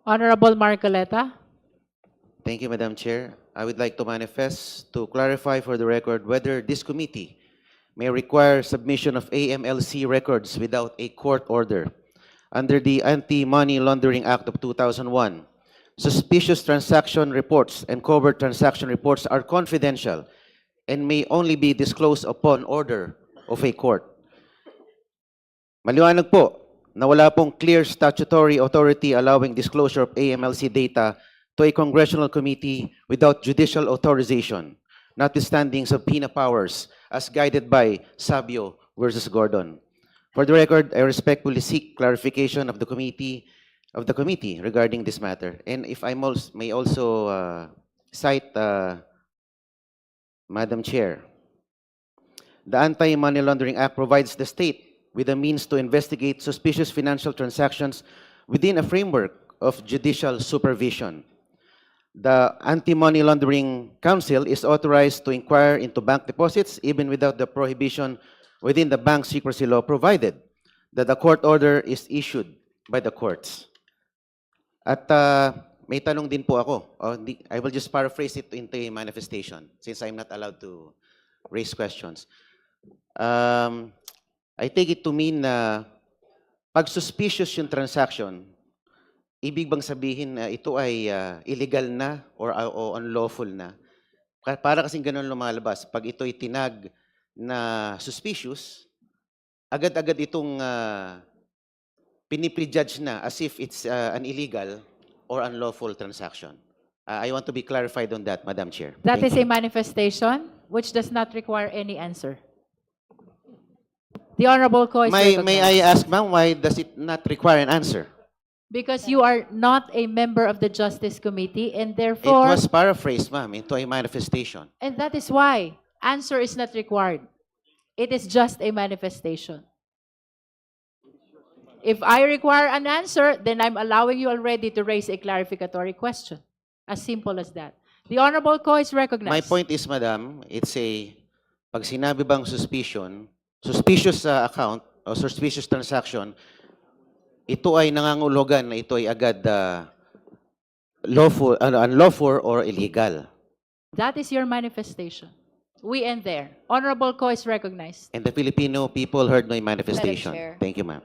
Honorable Marcoleta. Thank you, Madam Chair. I would like to manifest to clarify for the record whether this committee may require submission of AMLC records without a court order. Under the Anti-Money Laundering Act of 2001, suspicious transaction reports and covert transaction reports are confidential and may only be disclosed upon order of a court. Maliwanag po na wala pong clear statutory authority allowing disclosure of AMLC data to a congressional committee without judicial authorization, notwithstanding subpoena powers as guided by Sabio versus Gordon. For the record, I respectfully seek clarification of the committee regarding this matter. And if I may also cite, Madam Chair, the Anti-Money Laundering Act provides the state with a means to investigate suspicious financial transactions within a framework of judicial supervision. The Anti-Money Laundering Council is authorized to inquire into bank deposits even without the prohibition within the bank secrecy law, provided that the court order is issued by the courts. At may tanong din po ako. I will just paraphrase it into a manifestation since I'm not allowed to raise questions. I take it to mean na pag suspicious yung transaction, ibig bang sabihin na ito ay illegal na or unlawful na? Para kasing ganun lumalabas. Pag ito ay tinag na suspicious, agad-agad itong piniprejudge na as if it's an illegal or unlawful transaction. I want to be clarified on that, Madam Chair. That Thank is you. a manifestation which does not require any answer. The Honorable Ko is May recognized. I ask, ma'am, why does it not require an answer? Because you are not a member of the Justice Committee, and It therefore, was paraphrased, ma'am, into a manifestation. and that is why answer is not required. It is just a manifestation. If I require an answer, then I'm allowing you already to raise a clarificatory question. As simple as that. The Honorable Ko is recognized. My point is, madam, it's a, pag sinabi bang suspicious account o suspicious transaction, ito ay nangangulugan na ito ay agad lawful, unlawful or illegal. That is your manifestation. We end there. Honorable Ko is recognized. And the Filipino people heard my manifestation. Chair. Thank you, ma'am.